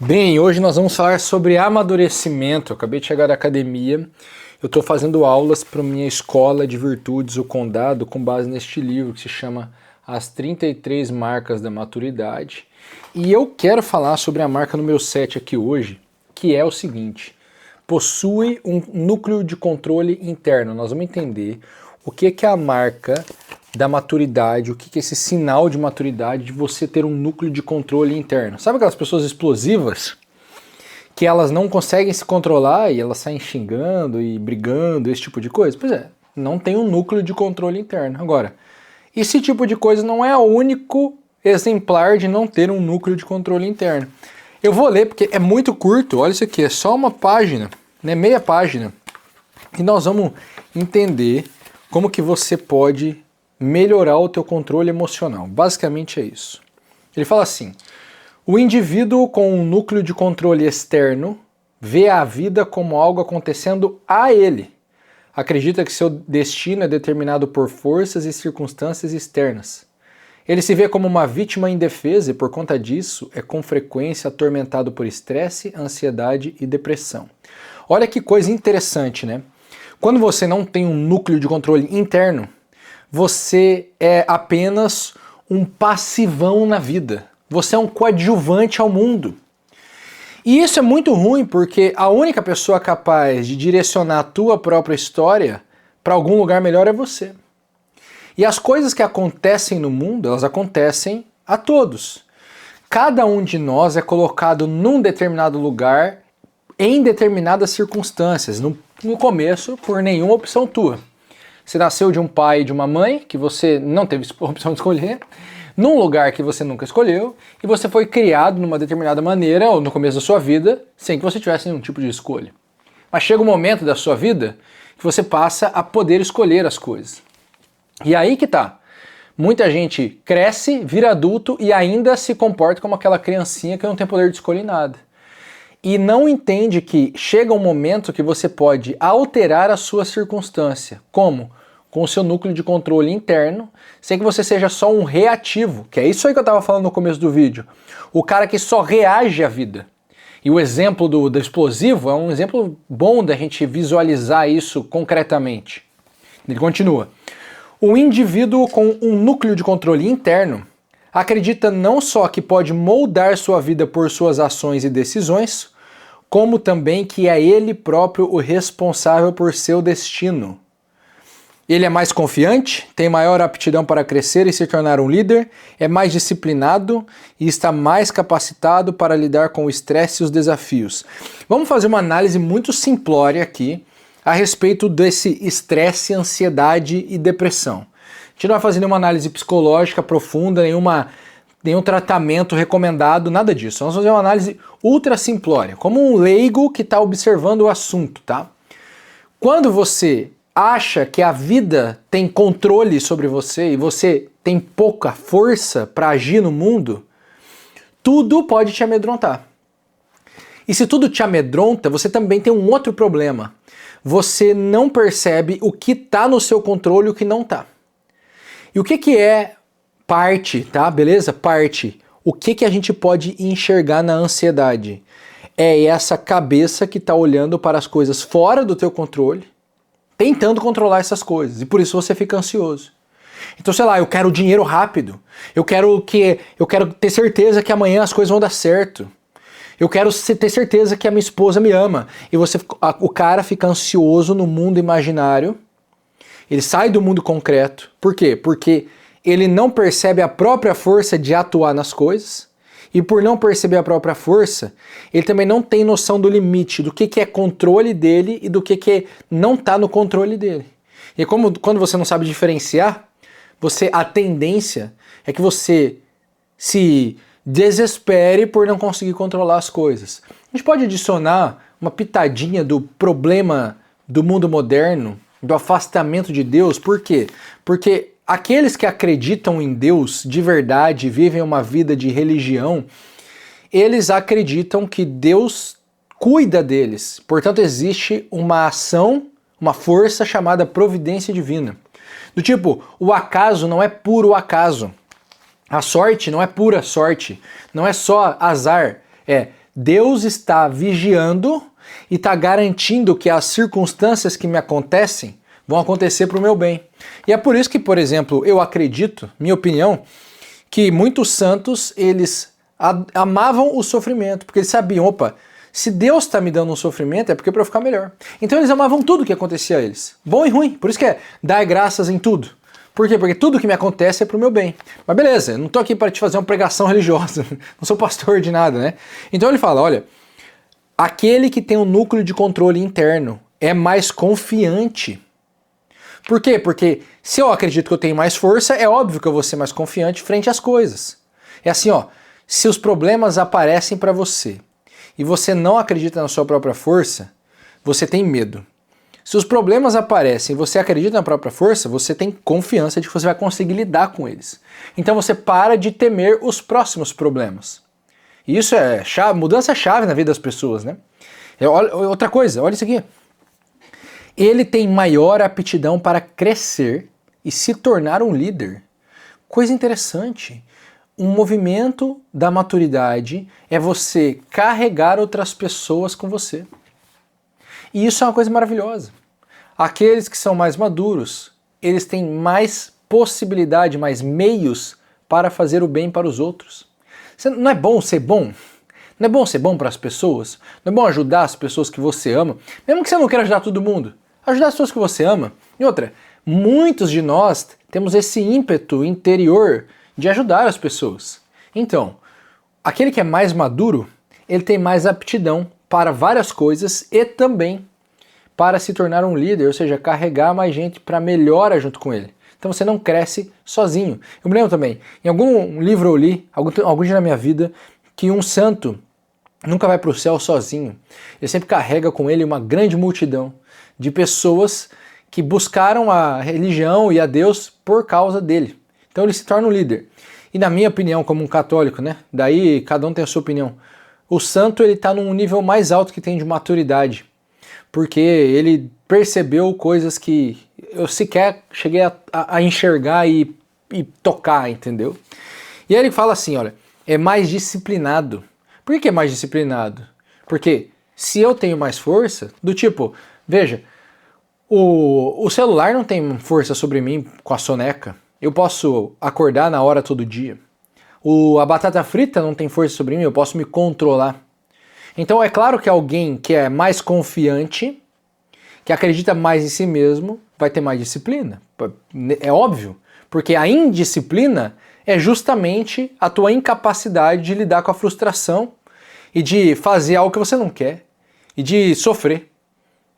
Bem, hoje nós vamos falar sobre amadurecimento. Eu acabei de chegar da academia, eu estou fazendo aulas para minha escola de virtudes, o Condado, com base neste livro que se chama As 33 Marcas da Maturidade. E eu quero falar sobre a marca número 7 aqui hoje, que é o seguinte: possui um núcleo de controle interno. Nós vamos entender o que é a marca da maturidade, o que é esse sinal de maturidade de você ter um núcleo de controle interno. Sabe aquelas pessoas explosivas que elas não conseguem se controlar e elas saem xingando e brigando, esse tipo de coisa? Pois é, não tem um núcleo de controle interno. Agora, esse tipo de coisa não é o único exemplar de não ter um núcleo de controle interno. Eu vou ler porque é muito curto, olha isso aqui, é só uma página, né, meia página, e nós vamos entender como que você pode melhorar o teu controle emocional. Basicamente é isso. Ele fala assim: o indivíduo com um núcleo de controle externo vê a vida como algo acontecendo a ele. Acredita que seu destino é determinado por forças e circunstâncias externas. Ele se vê como uma vítima indefesa e, por conta disso, é com frequência atormentado por estresse, ansiedade e depressão. Olha que coisa interessante, né? Quando você não tem um núcleo de controle interno, você é apenas um passivão na vida. Você é um coadjuvante ao mundo. E isso é muito ruim porque a única pessoa capaz de direcionar a tua própria história para algum lugar melhor é você. E as coisas que acontecem no mundo, elas acontecem a todos. Cada um de nós é colocado num determinado lugar, em determinadas circunstâncias. No começo, por nenhuma opção tua. Você nasceu de um pai e de uma mãe que você não teve opção de escolher, num lugar que você nunca escolheu, e você foi criado numa determinada maneira, ou no começo da sua vida, sem que você tivesse nenhum tipo de escolha. Mas chega um momento da sua vida que você passa a poder escolher as coisas. E aí que tá. Muita gente cresce, vira adulto e ainda se comporta como aquela criancinha que não tem poder de escolher nada. E não entende que chega um momento que você pode alterar a sua circunstância. Como? Com o seu núcleo de controle interno, sem que você seja só um reativo, que é isso aí que eu estava falando no começo do vídeo. O cara que só reage à vida. E o exemplo do explosivo é um exemplo bom da gente visualizar isso concretamente. Ele continua. O indivíduo com um núcleo de controle interno acredita não só que pode moldar sua vida por suas ações e decisões, como também que é ele próprio o responsável por seu destino. Ele é mais confiante, tem maior aptidão para crescer e se tornar um líder, é mais disciplinado e está mais capacitado para lidar com o estresse e os desafios. Vamos fazer uma análise muito simplória aqui a respeito desse estresse, ansiedade e depressão. A gente não vai fazer nenhuma análise psicológica profunda, nenhum tratamento recomendado, nada disso. Vamos fazer uma análise ultra simplória, como um leigo que está observando o assunto, tá? Quando você acha que a vida tem controle sobre você e você tem pouca força para agir no mundo, tudo pode te amedrontar. E se tudo te amedronta, você também tem um outro problema. Você não percebe o que está no seu controle e o que não está. E o que é parte, tá? Beleza? Parte. O que a gente pode enxergar na ansiedade? É essa cabeça que está olhando para as coisas fora do teu controle, tentando controlar essas coisas. E por isso você fica ansioso. Então, sei lá, eu quero dinheiro rápido. Eu quero ter certeza que amanhã as coisas vão dar certo. Eu quero ter certeza que a minha esposa me ama. E o cara fica ansioso no mundo imaginário. Ele sai do mundo concreto. Por quê? Porque ele não percebe a própria força de atuar nas coisas. E por não perceber a própria força, ele também não tem noção do limite, do que é controle dele e do que não está no controle dele. E quando você não sabe diferenciar, a tendência é que você se desespere por não conseguir controlar as coisas. A gente pode adicionar uma pitadinha do problema do mundo moderno, do afastamento de Deus. Por quê? Porque aqueles que acreditam em Deus de verdade, vivem uma vida de religião, eles acreditam que Deus cuida deles. Portanto, existe uma ação, uma força chamada providência divina. Do tipo, o acaso não é puro acaso. A sorte não é pura sorte. Não é só azar. Deus está vigiando e está garantindo que as circunstâncias que me acontecem vão acontecer para o meu bem. E é por isso que, por exemplo, eu acredito, minha opinião, que muitos santos, eles amavam o sofrimento, porque eles sabiam, opa, se Deus está me dando um sofrimento é porque é para eu ficar melhor. Então eles amavam tudo que acontecia a eles, bom e ruim, por isso que é dar graças em tudo. Por quê? Porque tudo que me acontece é pro meu bem. Mas beleza, eu não tô aqui para te fazer uma pregação religiosa, não sou pastor de nada, né? Então ele fala, olha, aquele que tem um núcleo de controle interno é mais confiante. Por quê? Porque se eu acredito que eu tenho mais força, é óbvio que eu vou ser mais confiante frente às coisas. É assim, ó, se os problemas aparecem para você e você não acredita na sua própria força, você tem medo. Se os problemas aparecem e você acredita na própria força, você tem confiança de que você vai conseguir lidar com eles. Então você para de temer os próximos problemas. E isso é mudança-chave na vida das pessoas, né? Outra coisa, olha isso aqui. Ele tem maior aptidão para crescer e se tornar um líder. Coisa interessante. Um movimento da maturidade é você carregar outras pessoas com você. E isso é uma coisa maravilhosa. Aqueles que são mais maduros, eles têm mais possibilidade, mais meios para fazer o bem para os outros. Não é bom ser bom? Não é bom ser bom para as pessoas? Não é bom ajudar as pessoas que você ama? Mesmo que você não queira ajudar todo mundo, ajudar as pessoas que você ama. E outra, muitos de nós temos esse ímpeto interior de ajudar as pessoas. Então, aquele que é mais maduro, ele tem mais aptidão para várias coisas e também para se tornar um líder, ou seja, carregar mais gente para melhora junto com ele. Então você não cresce sozinho. Eu me lembro também, em algum livro eu li, algum dia na minha vida, que um santo nunca vai para o céu sozinho. Ele sempre carrega com ele uma grande multidão de pessoas que buscaram a religião e a Deus por causa dele. Então ele se torna um líder. E na minha opinião, como um católico, né? Daí cada um tem a sua opinião. O santo ele está num nível mais alto que tem de maturidade, porque ele percebeu coisas que eu sequer cheguei a enxergar e tocar, entendeu? E aí ele fala assim, olha, é mais disciplinado. Por que é mais disciplinado? Porque se eu tenho mais força, do tipo, veja, o celular não tem força sobre mim com a soneca. Eu posso acordar na hora todo dia. A batata frita não tem força sobre mim, eu posso me controlar. Então é claro que alguém que é mais confiante, que acredita mais em si mesmo, vai ter mais disciplina. É óbvio, porque a indisciplina é justamente a tua incapacidade de lidar com a frustração e de fazer algo que você não quer e de sofrer.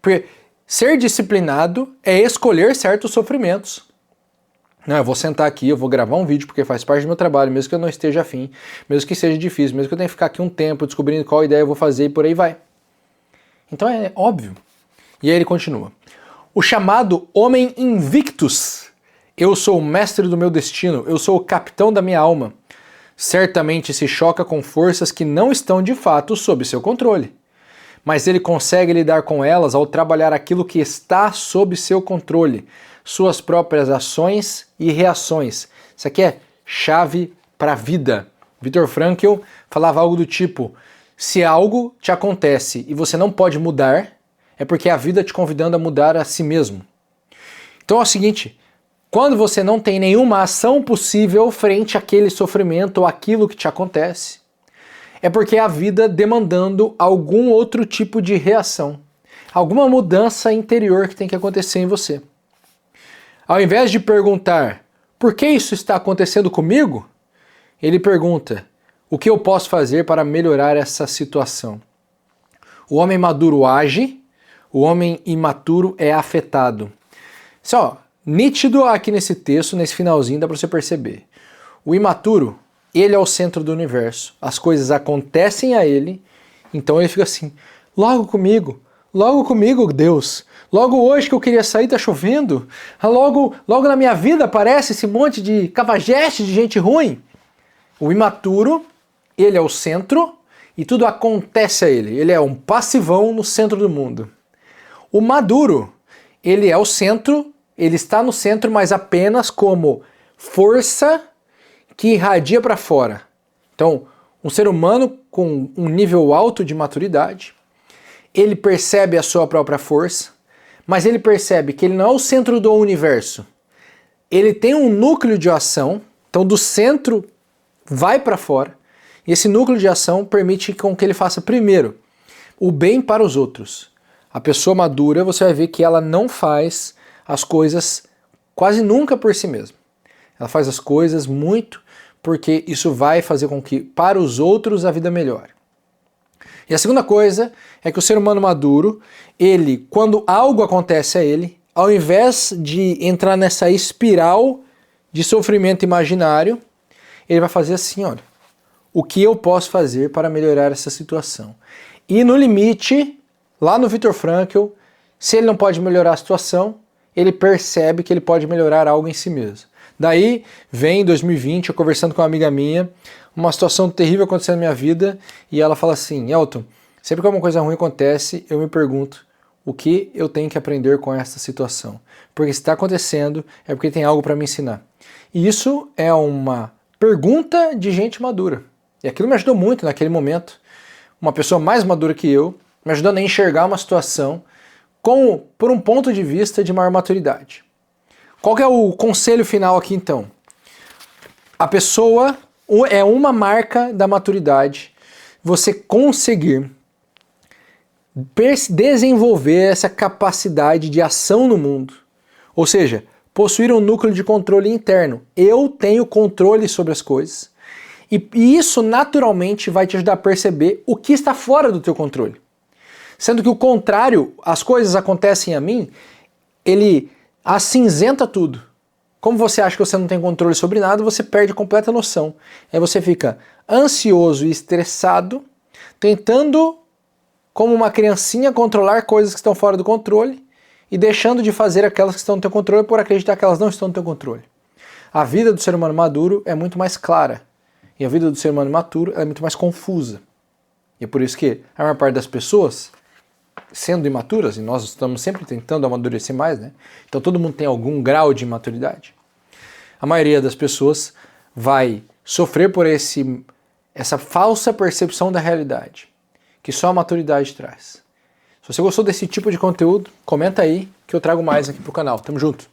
Porque ser disciplinado é escolher certos sofrimentos. Não, eu vou sentar aqui, eu vou gravar um vídeo porque faz parte do meu trabalho, mesmo que eu não esteja afim, mesmo que seja difícil, mesmo que eu tenha que ficar aqui um tempo descobrindo qual ideia eu vou fazer e por aí vai. Então é óbvio. E aí ele continua. O chamado homem invictus. Eu sou o mestre do meu destino, eu sou o capitão da minha alma. Certamente se choca com forças que não estão de fato sob seu controle. Mas ele consegue lidar com elas ao trabalhar aquilo que está sob seu controle, suas próprias ações e reações. Isso aqui é chave para a vida. Viktor Frankl falava algo do tipo, se algo te acontece e você não pode mudar, é porque é a vida te convidando a mudar a si mesmo. Então é o seguinte, quando você não tem nenhuma ação possível frente àquele sofrimento ou aquilo que te acontece, é porque é a vida demandando algum outro tipo de reação, alguma mudança interior que tem que acontecer em você. Ao invés de perguntar, por que isso está acontecendo comigo? Ele pergunta, o que eu posso fazer para melhorar essa situação? O homem maduro age, o homem imaturo é afetado. Só, nítido aqui nesse texto, nesse finalzinho, dá para você perceber. O imaturo, ele é o centro do universo. As coisas acontecem a ele, então ele fica assim, logo comigo, Deus. Logo hoje que eu queria sair tá chovendo. Logo na minha vida aparece esse monte de cafajeste de gente ruim. O imaturo, ele é o centro e tudo acontece a ele. Ele é um passivão no centro do mundo. O maduro, ele é o centro, ele está no centro, mas apenas como força que irradia para fora. Então, um ser humano com um nível alto de maturidade, ele percebe a sua própria força, mas ele percebe que ele não é o centro do universo. Ele tem um núcleo de ação, então do centro vai para fora, e esse núcleo de ação permite com que ele faça primeiro o bem para os outros. A pessoa madura, você vai ver que ela não faz as coisas quase nunca por si mesma. Ela faz as coisas muito porque isso vai fazer com que para os outros a vida melhore. E a segunda coisa é que o ser humano maduro, ele, quando algo acontece a ele, ao invés de entrar nessa espiral de sofrimento imaginário, ele vai fazer assim, olha, o que eu posso fazer para melhorar essa situação? E no limite, lá no Viktor Frankl, se ele não pode melhorar a situação, ele percebe que ele pode melhorar algo em si mesmo. Daí vem em 2020, eu conversando com uma amiga minha, uma situação terrível acontecendo na minha vida, e ela fala assim, Elton, sempre que alguma coisa ruim acontece, eu me pergunto, o que eu tenho que aprender com essa situação? Porque se está acontecendo, é porque tem algo para me ensinar. E isso é uma pergunta de gente madura. E aquilo me ajudou muito naquele momento. Uma pessoa mais madura que eu, me ajudando a enxergar uma situação por um ponto de vista de maior maturidade. Qual que é o conselho final aqui então? A pessoa é uma marca da maturidade, você conseguir desenvolver essa capacidade de ação no mundo. Ou seja, possuir um núcleo de controle interno. Eu tenho controle sobre as coisas. E isso naturalmente vai te ajudar a perceber o que está fora do teu controle. Sendo que o contrário, as coisas acontecem a mim, ele acinzenta tudo. Como você acha que você não tem controle sobre nada, você perde completa noção. Aí você fica ansioso e estressado, tentando, como uma criancinha, controlar coisas que estão fora do controle e deixando de fazer aquelas que estão no teu controle por acreditar que elas não estão no teu controle. A vida do ser humano maduro é muito mais clara e a vida do ser humano imaturo é muito mais confusa. E é por isso que a maior parte das pessoas, sendo imaturas, e nós estamos sempre tentando amadurecer mais, né? Então todo mundo tem algum grau de imaturidade. A maioria das pessoas vai sofrer por essa falsa percepção da realidade, que só a maturidade traz. Se você gostou desse tipo de conteúdo, comenta aí que eu trago mais aqui pro canal. Tamo junto!